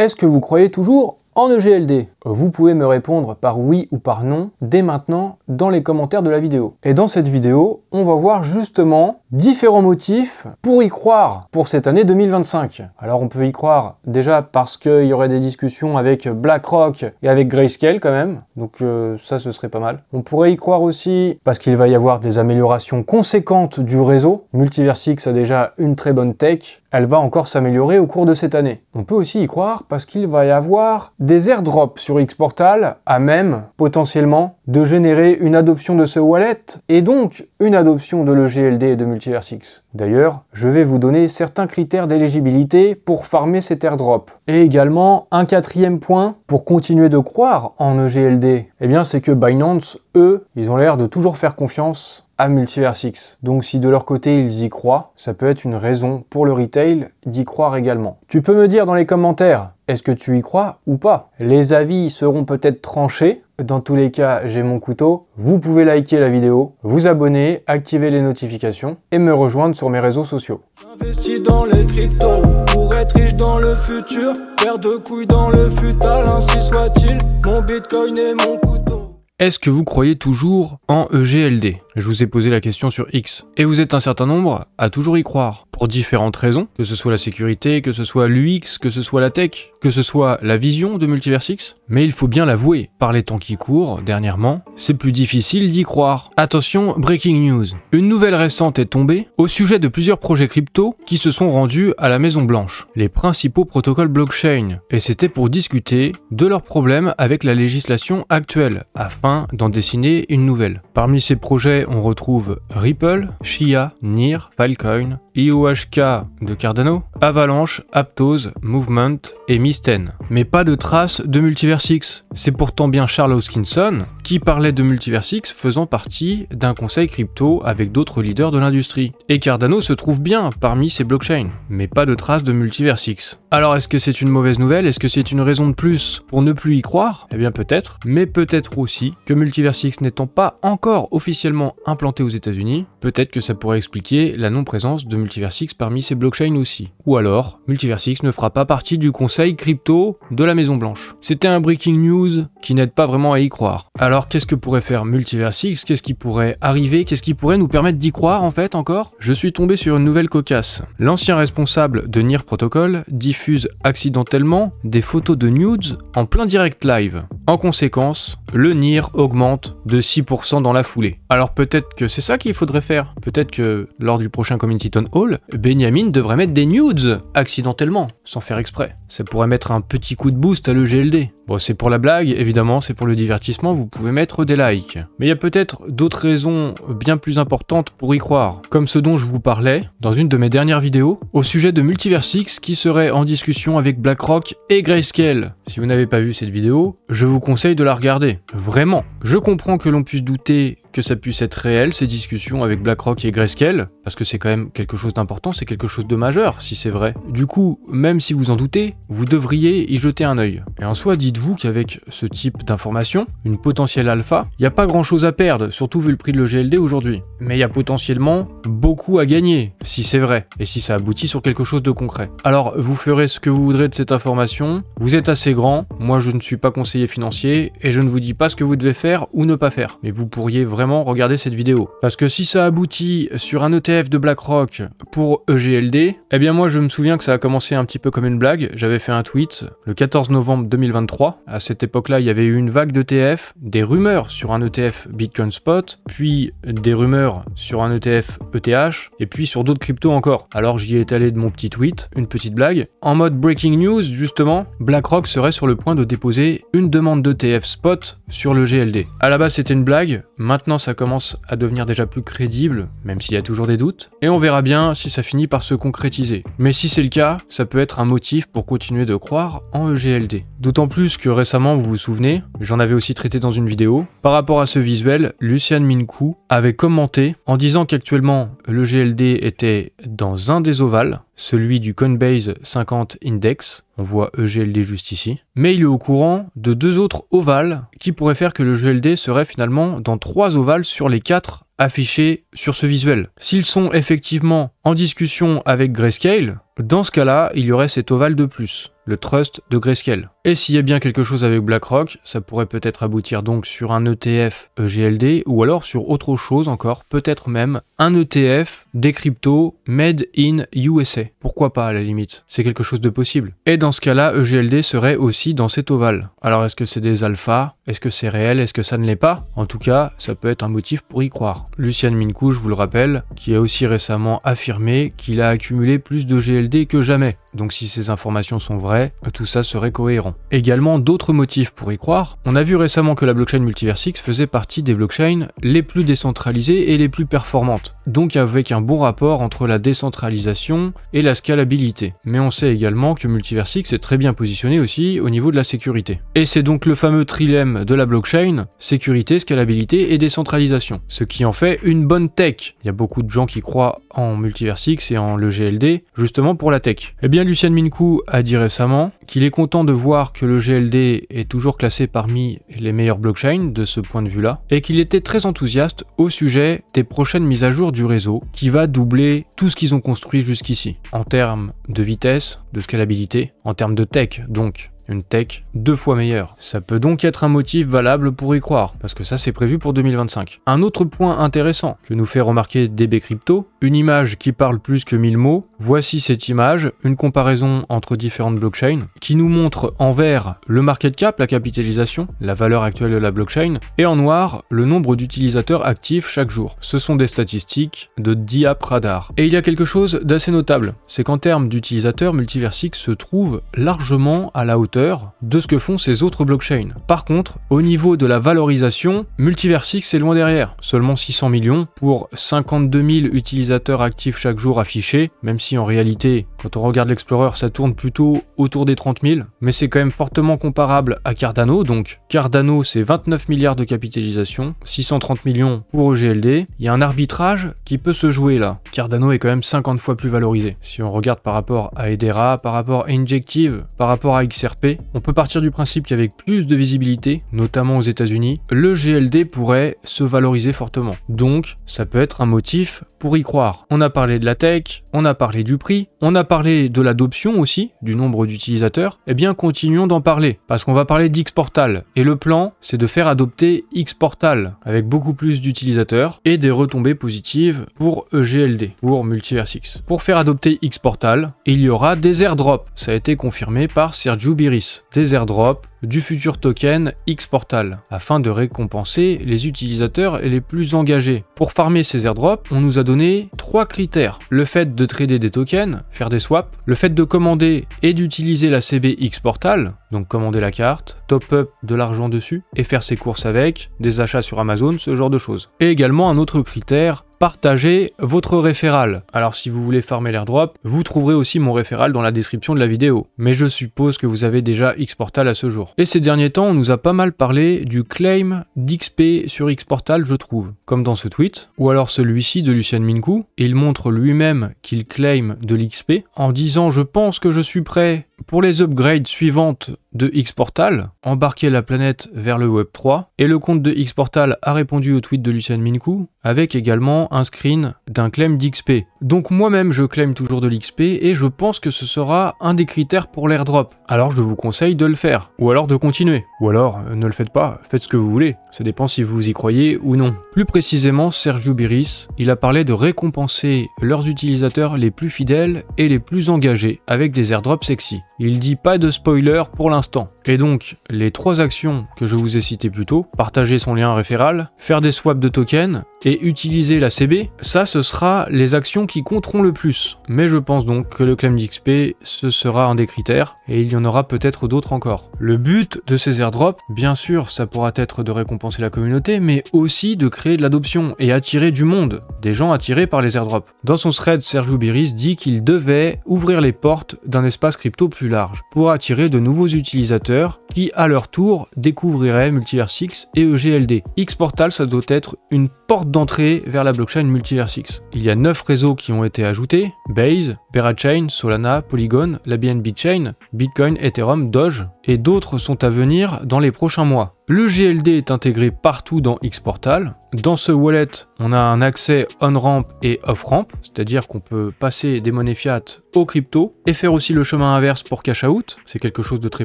Est-ce que vous croyez toujours en EGLD? Vous pouvez me répondre par oui ou par non dès maintenant dans les commentaires de la vidéo. Et dans cette vidéo, on va voir justement différents motifs pour y croire pour cette année 2025. Alors on peut y croire déjà parce qu'il y aurait des discussions avec BlackRock et avec Grayscale quand même, donc ça ce serait pas mal. On pourrait y croire aussi parce qu'il va y avoir des améliorations conséquentes du réseau. Multiversix a déjà une très bonne tech, elle va encore s'améliorer au cours de cette année. On peut aussi y croire parce qu'il va y avoir des airdrops sur Xportal à même, potentiellement, de générer une adoption de ce wallet et donc une adoption de l'EGLD et de Multiversix. D'ailleurs, je vais vous donner certains critères d'éligibilité pour farmer cet airdrop. Et également, un quatrième point pour continuer de croire en EGLD, eh bien c'est que Binance, eux, ils ont l'air de toujours faire confiance à Multiversix. Donc si de leur côté ils y croient, ça peut être une raison pour le retail d'y croire également. Tu peux me dire dans les commentaires, est-ce que tu y crois ou pas? Les avis seront peut-être tranchés. Dans tous les cas, j'ai mon couteau. Vous pouvez liker la vidéo, vous abonner, activer les notifications et me rejoindre sur mes réseaux sociaux. J'investis dans les cryptos pour être riche dans le futur. Paire de couilles dans le futal, ainsi soit-il. Mon bitcoin et mon couteau. Est-ce que vous croyez toujours en EGLD? Je vous ai posé la question sur X. Et vous êtes un certain nombre à toujours y croire. Pour différentes raisons, que ce soit la sécurité, que ce soit l'UX, que ce soit la tech, que ce soit la vision de Multiversix. Mais il faut bien l'avouer, par les temps qui courent, dernièrement, c'est plus difficile d'y croire. Attention, breaking news. Une nouvelle récente est tombée au sujet de plusieurs projets crypto qui se sont rendus à la Maison Blanche, les principaux protocoles blockchain. Et c'était pour discuter de leurs problèmes avec la législation actuelle, afin d'en dessiner une nouvelle. Parmi ces projets, on retrouve Ripple, Chia, Near, Filecoin, IOHK de Cardano, Avalanche, Aptos, Movement et Misten. Mais pas de traces de Multiversix. C'est pourtant bien Charles Hoskinson qui parlait de Multiversix faisant partie d'un conseil crypto avec d'autres leaders de l'industrie. Et Cardano se trouve bien parmi ces blockchains, mais pas de traces de Multiversix. Alors est-ce que c'est une mauvaise nouvelle? Est-ce que c'est une raison de plus pour ne plus y croire? Eh bien peut-être, mais peut-être aussi que Multiversix n'étant pas encore officiellement implanté aux États-Unis, peut-être que ça pourrait expliquer la non-présence de Multiversix parmi ces blockchains aussi. Ou alors, Multiversix ne fera pas partie du conseil crypto de la Maison Blanche. C'était un breaking news qui n'aide pas vraiment à y croire. Alors qu'est-ce que pourrait faire Multiversix? Qu'est-ce qui pourrait arriver? Qu'est-ce qui pourrait nous permettre d'y croire en fait encore? Je suis tombé sur une nouvelle cocasse. L'ancien responsable de Near Protocol diffuse accidentellement des photos de nudes en plein direct live. En conséquence, le Near augmente de 6% dans la foulée. Alors peut-être que c'est ça qu'il faudrait faire. Peut-être que lors du prochain Community Town Hall, Benjamin devrait mettre des nudes accidentellement, sans faire exprès. Ça pourrait mettre un petit coup de boost à l'EGLD. Bon, c'est pour la blague, évidemment, c'est pour le divertissement, vous pouvez mettre des likes. Mais il y a peut-être d'autres raisons bien plus importantes pour y croire, comme ce dont je vous parlais dans une de mes dernières vidéos, au sujet de Multiversix qui serait en discussion avec BlackRock et Grayscale. Si vous n'avez pas vu cette vidéo, je vous conseille de la regarder. Vraiment. Je comprends que l'on puisse douter que ça puisse être réel, ces discussions avec BlackRock et Grayscale, parce que c'est quand même quelque chose d'important, c'est quelque chose de majeur, si c'est vrai. Du coup, même si vous en doutez, vous devriez y jeter un œil. Et en soi, dites-vous qu'avec ce type d'information, une potentielle alpha, il n'y a pas grand chose à perdre, surtout vu le prix de l'EGLD aujourd'hui. Mais il y a potentiellement beaucoup à gagner, si c'est vrai, et si ça aboutit sur quelque chose de concret. Alors, vous ferez ce que vous voudrez de cette information, vous êtes assez grand, moi je ne suis pas conseiller financier, et je ne vous dis pas ce que vous devez faire ou ne pas faire. Mais vous pourriez vraiment regarder cette vidéo. Parce que si ça aboutit sur un ETF de BlackRock pour EGLD, eh bien moi je me souviens que ça a commencé un petit peu comme une blague. J'avais fait un tweet le 14 novembre 2023. À cette époque-là, il y avait eu une vague d'ETF, des rumeurs sur un ETF Bitcoin Spot, puis des rumeurs sur un ETF ETH, et puis sur d'autres cryptos encore. Alors j'y ai étalé de mon petit tweet, une petite blague. En mode breaking news, justement, BlackRock serait sur le point de déposer une demande d'ETF Spot sur le GLD. À la base c'était une blague, maintenant ça commence à devenir déjà plus crédible, même s'il y a toujours des doutes, et on verra bien si ça finit par se concrétiser. Mais si c'est le cas, ça peut être un motif pour continuer de croire en EGLD. D'autant plus que récemment, vous vous souvenez, j'en avais aussi traité dans une vidéo, par rapport à ce visuel, Lucian Minkou avait commenté en disant qu'actuellement l'EGLD était dans un des ovales, celui du Coinbase 50 Index, on voit EGLD juste ici, mais il est au courant de deux autres ovales qui pourraient faire que le EGLD serait finalement dans 3 ovales sur les 4 affichés sur ce visuel. S'ils sont effectivement en discussion avec Grayscale, Dans ce cas-là, il y aurait cet ovale de plus, le trust de Grayscale. Et s'il y a bien quelque chose avec BlackRock, ça pourrait peut-être aboutir donc sur un ETF EGLD ou alors sur autre chose encore, peut-être même un ETF des cryptos made in USA. Pourquoi pas à la limite? C'est quelque chose de possible. Et dans ce cas-là, EGLD serait aussi dans cet ovale. Alors est-ce que c'est des alphas? Est-ce que c'est réel? Est-ce que ça ne l'est pas? En tout cas, ça peut être un motif pour y croire. Lucian Mincu, je vous le rappelle, qui a aussi récemment affirmé qu'il a accumulé plus de GLD que jamais. Donc si ces informations sont vraies, tout ça serait cohérent. Également d'autres motifs pour y croire. On a vu récemment que la blockchain Multiversix faisait partie des blockchains les plus décentralisées et les plus performantes. Donc avec un bon rapport entre la décentralisation et la scalabilité. Mais on sait également que Multiversix est très bien positionné aussi au niveau de la sécurité. Et c'est donc le fameux trilemme de la blockchain, sécurité, scalabilité et décentralisation. Ce qui en fait une bonne tech. Il y a beaucoup de gens qui croient en Multiversix et en le GLD, justement pour la tech. Eh bien Lucian Mincu a dit récemment qu'il est content de voir que le GLD est toujours classé parmi les meilleures blockchains de ce point de vue-là, et qu'il était très enthousiaste au sujet des prochaines mises à jour du réseau, qui va doubler tout ce qu'ils ont construit jusqu'ici, en termes de vitesse, de scalabilité, en termes de tech donc. Une tech 2 fois meilleure. Ça peut donc être un motif valable pour y croire, parce que ça c'est prévu pour 2025. Un autre point intéressant que nous fait remarquer DB Crypto, une image qui parle plus que 1000 mots. Voici cette image, une comparaison entre différentes blockchains, qui nous montre en vert le market cap, la capitalisation, la valeur actuelle de la blockchain, et en noir le nombre d'utilisateurs actifs chaque jour. Ce sont des statistiques de DiaPradar. Et il y a quelque chose d'assez notable, c'est qu'en termes d'utilisateurs, Multiversix se trouve largement à la hauteur de ce que font ces autres blockchains. Par contre, au niveau de la valorisation, Multiversix est loin derrière. Seulement 600 millions pour 52 000 utilisateurs actifs chaque jour affichés, même si en réalité, quand on regarde l'Explorer, ça tourne plutôt autour des 30 000, mais c'est quand même fortement comparable à Cardano. Donc Cardano, c'est 29 milliards de capitalisation, 630 millions pour EGLD. Il y a un arbitrage qui peut se jouer là. Cardano est quand même 50 fois plus valorisé. Si on regarde par rapport à Hedera, par rapport à Injective, par rapport à XRP, on peut partir du principe qu'avec plus de visibilité, notamment aux États-Unis, le GLD pourrait se valoriser fortement. Donc, ça peut être un motif pour y croire. On a parlé de la tech, on a parlé du prix, on a parlé de l'adoption aussi, du nombre d'utilisateurs. Eh bien, continuons d'en parler, parce qu'on va parler d'Xportal. Et le plan, c'est de faire adopter Xportal, avec beaucoup plus d'utilisateurs et des retombées positives pour EGLD, pour Multiversix. Pour faire adopter Xportal, il y aura des airdrops. Ça a été confirmé par Sergio Biris. Des airdrops du futur token Xportal, afin de récompenser les utilisateurs les plus engagés. Pour farmer ces airdrops, on nous a donné 3 critères. Le fait de trader des tokens, faire des swaps, le fait de commander et d'utiliser la CB Xportal, donc commander la carte, top-up de l'argent dessus, et faire ses courses avec, des achats sur Amazon, ce genre de choses. Et également un autre critère, partagez votre référal. Alors si vous voulez farmer l'airdrop, vous trouverez aussi mon référal dans la description de la vidéo. Mais je suppose que vous avez déjà Xportal à ce jour. Et ces derniers temps, on nous a pas mal parlé du claim d'XP sur Xportal, je trouve. Comme dans ce tweet, ou alors celui-ci de Lucian Mincu. Il montre lui-même qu'il claim de l'XP en disant « Je pense que je suis prêt pour les upgrades suivantes de Xportal, embarquer la planète vers le Web 3, et le compte de Xportal a répondu au tweet de Lucian Mincu, avec également un screen d'un claim d'XP. Donc moi-même je claim toujours de l'XP, et je pense que ce sera un des critères pour l'airdrop. Alors je vous conseille de le faire, ou alors de continuer, ou alors ne le faites pas, faites ce que vous voulez, ça dépend si vous y croyez ou non. Plus précisément, Sergio Biris, il a parlé de récompenser leurs utilisateurs les plus fidèles et les plus engagés, avec des airdrops sexy. Il dit pas de spoiler pour l'instant. Et donc, les 3 actions que je vous ai citées plus tôt, partager son lien référal, faire des swaps de tokens et utiliser la CB, ça ce sera les actions qui compteront le plus. Mais je pense donc que le claim d'XP, ce sera un des critères, et il y en aura peut-être d'autres encore. Le but de ces airdrops, bien sûr, ça pourra être de récompenser la communauté, mais aussi de créer de l'adoption et attirer du monde, des gens attirés par les airdrops. Dans son thread, Sergio Biris dit qu'il devait ouvrir les portes d'un espace crypto plus large, pour attirer de nouveaux utilisateurs qui, à leur tour, découvriraient Multiversix et EGLD. Xportal, ça doit être une porte d'entrée vers la blockchain Multiversix. Il y a 9 réseaux qui ont été ajoutés, Base, Berachain, Solana, Polygon, la BNB Chain, Bitcoin, Ethereum, Doge, et d'autres sont à venir dans les prochains mois. Le GLD est intégré partout dans Xportal. Dans ce wallet, on a un accès on-ramp et off-ramp, c'est-à-dire qu'on peut passer des monnaies fiat aux crypto et faire aussi le chemin inverse pour cash out. C'est quelque chose de très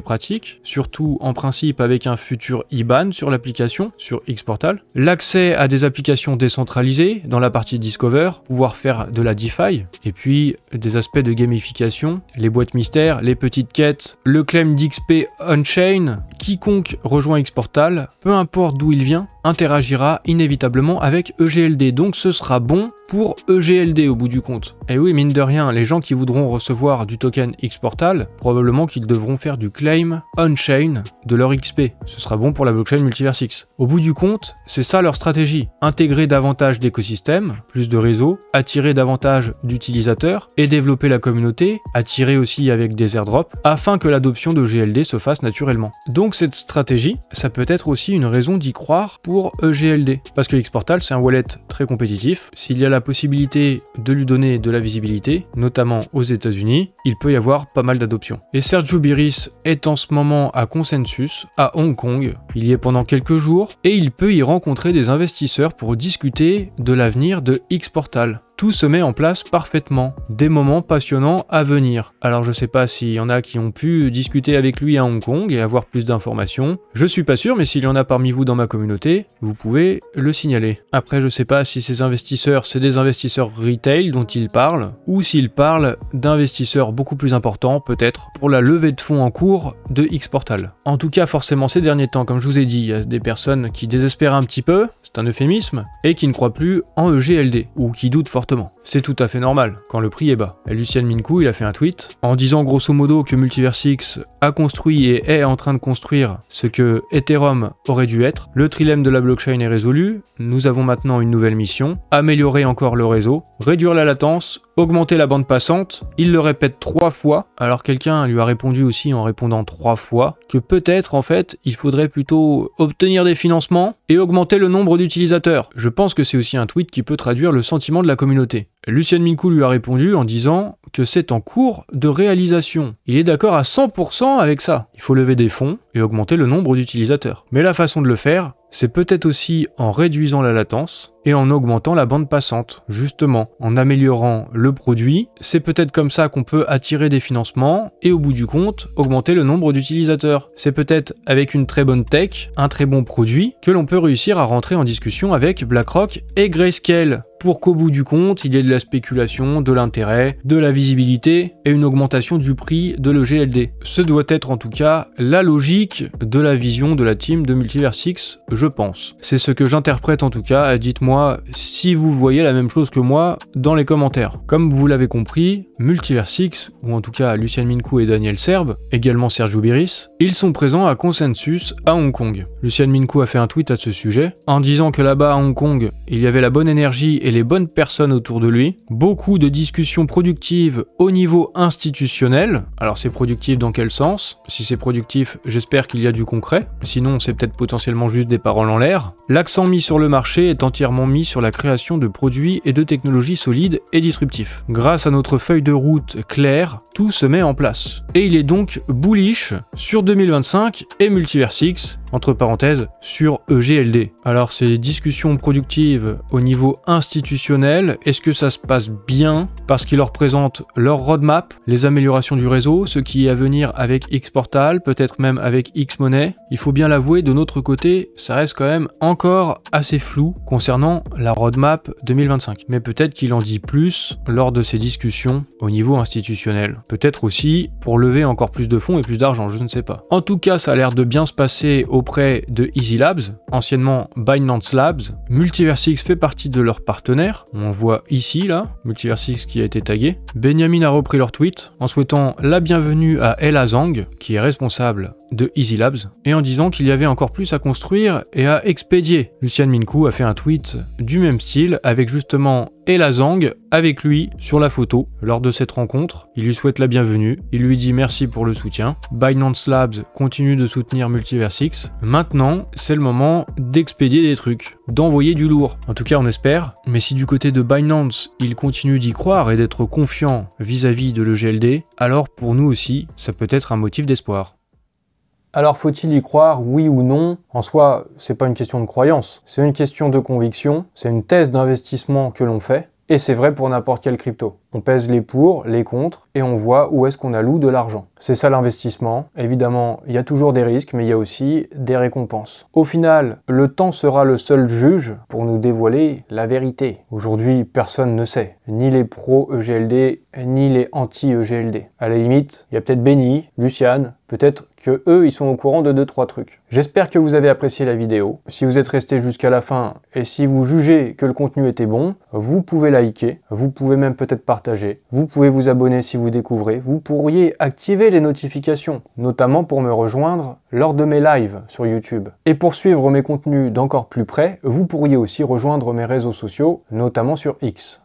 pratique, surtout en principe avec un futur IBAN sur l'application, sur Xportal. L'accès à des applications décentralisées dans la partie Discover, pouvoir faire de la DeFi, et puis des aspects de gamification, les boîtes mystères, les petites quêtes, le claim d'XP on-chain. Quiconque rejoint Xportal, peu importe d'où il vient, interagira inévitablement avec EGLD, donc ce sera bon pour EGLD au bout du compte. Et oui, mine de rien, les gens qui voudront recevoir du token Xportal, probablement qu'ils devront faire du claim on-chain de leur XP. Ce sera bon pour la blockchain Multiverse-X. Au bout du compte, c'est ça leur stratégie. Intégrer davantage d'écosystèmes, plus de réseaux, attirer davantage d'utilisateurs et développer la communauté, attirer aussi avec des airdrops, afin que l'adoption de GLD se fasse naturellement. Donc cette stratégie, ça peut être aussi une raison d'y croire pour EGLD. Parce que Xportal, c'est un wallet très compétitif. S'il y a la possibilité de lui donner de la visibilité, notamment aux États-Unis, il peut y avoir pas mal d'adoptions. Et Sergio Biris est en ce moment à Consensus, à Hong Kong. Il y est pendant quelques jours et il peut y rencontrer des investisseurs pour discuter de l'avenir de Xportal. Tout se met en place parfaitement, des moments passionnants à venir. Alors je sais pas s'il y en a qui ont pu discuter avec lui à Hong Kong et avoir plus d'informations. Je suis pas sûr, mais s'il y en a parmi vous dans ma communauté, vous pouvez le signaler. Après je sais pas si ces investisseurs, c'est des investisseurs retail dont il parle, ou s'il parle d'investisseurs beaucoup plus importants, peut-être, pour la levée de fonds en cours de Xportal. En tout cas, forcément ces derniers temps, comme je vous ai dit, il y a des personnes qui désespèrent un petit peu, c'est un euphémisme, et qui ne croient plus en EGLD, ou qui doutent fortement. C'est tout à fait normal, quand le prix est bas. Et Lucian Minkou, il a fait un tweet, en disant grosso modo que Multiverse-X a construit et est en train de construire ce que Ethereum aurait dû être. Le trilemme de la blockchain est résolu, nous avons maintenant une nouvelle mission, améliorer encore le réseau, réduire la latence, augmenter la bande passante. Il le répète 3 fois, alors quelqu'un lui a répondu aussi en répondant 3 fois, que peut-être en fait, il faudrait plutôt obtenir des financements et augmenter le nombre d'utilisateurs. Je pense que c'est aussi un tweet qui peut traduire le sentiment de la communauté. Lucian Minkou lui a répondu en disant que c'est en cours de réalisation. Il est d'accord à 100% avec ça. Il faut lever des fonds et augmenter le nombre d'utilisateurs. Mais la façon de le faire, c'est peut-être aussi en réduisant la latence et en augmentant la bande passante, justement, en améliorant le produit. C'est peut-être comme ça qu'on peut attirer des financements et au bout du compte, augmenter le nombre d'utilisateurs. C'est peut-être avec une très bonne tech, un très bon produit, que l'on peut réussir à rentrer en discussion avec BlackRock et Grayscale, pour qu'au bout du compte, il y ait de la spéculation, de l'intérêt, de la visibilité et une augmentation du prix de l'EGLD. Ce doit être en tout cas la logique de la vision de la team de Multiverse-X, je pense. C'est ce que j'interprète en tout cas, dites-moi si vous voyez la même chose que moi dans les commentaires. Comme vous l'avez compris, Multiverse-X, ou en tout cas Lucian Minkou et Daniel Serbe, également Sergio Biris, ils sont présents à Consensus à Hong Kong. Lucian Minkou a fait un tweet à ce sujet, en disant que là-bas à Hong Kong, il y avait la bonne énergie et les bonnes personnes autour de lui, beaucoup de discussions productives au niveau institutionnel. Alors c'est productif dans quel sens? Si c'est productif, j'espère qu'il y a du concret, sinon c'est peut-être potentiellement juste des paroles en l'air. L'accent mis sur le marché est entièrement mis sur la création de produits et de technologies solides et disruptifs. Grâce à notre feuille de route claire, tout se met en place. Et il est donc bullish sur 2025 et Multiverse-X, entre parenthèses, sur EGLD. Alors ces discussions productives au niveau institutionnel, est-ce que ça se passe bien parce qu'ils leur présentent leur roadmap, les améliorations du réseau, ce qui est à venir avec Xportal, peut-être même avec Xmoney? Il faut bien l'avouer, de notre côté, ça reste quand même encore assez flou concernant la roadmap 2025. Mais peut-être qu'il en dit plus lors de ces discussions au niveau institutionnel. Peut-être aussi pour lever encore plus de fonds et plus d'argent, je ne sais pas. En tout cas, ça a l'air de bien se passer auprès de Easy Labs, anciennement Binance Labs. Multiverse-X fait partie de leurs partenaires. On voit ici, là, Multiverse-X qui a été tagué. Benjamin a repris leur tweet en souhaitant la bienvenue à Ella Zhang, qui est responsable de Easy Labs, et en disant qu'il y avait encore plus à construire et à expédier. Lucian Minkou a fait un tweet du même style, avec justement Ella Zhang avec lui sur la photo. Lors de cette rencontre, il lui souhaite la bienvenue, il lui dit merci pour le soutien. Binance Labs continue de soutenir Multiverse-X. Maintenant, c'est le moment d'expédier des trucs, d'envoyer du lourd. En tout cas, on espère. Mais si du côté de Binance, il continue d'y croire et d'être confiant vis-à-vis de l'EGLD, alors pour nous aussi, ça peut être un motif d'espoir. Alors faut-il y croire, oui ou non? En soi, c'est pas une question de croyance, c'est une question de conviction, c'est une thèse d'investissement que l'on fait, et c'est vrai pour n'importe quelle crypto. On pèse les pour, les contre, et on voit où est-ce qu'on alloue de l'argent. C'est ça l'investissement. Évidemment, il y a toujours des risques, mais il y a aussi des récompenses. Au final, le temps sera le seul juge pour nous dévoiler la vérité. Aujourd'hui, personne ne sait. Ni les pro-EGLD, ni les anti-EGLD. À la limite, il y a peut-être Benny, Luciane, peut-être que eux, ils sont au courant de 2-3 trucs. J'espère que vous avez apprécié la vidéo. Si vous êtes resté jusqu'à la fin, et si vous jugez que le contenu était bon, vous pouvez liker, vous pouvez même peut-être partager, vous pouvez vous abonner si vous découvrez, vous pourriez activer les notifications, notamment pour me rejoindre lors de mes lives sur YouTube. Et pour suivre mes contenus d'encore plus près, vous pourriez aussi rejoindre mes réseaux sociaux, notamment sur X.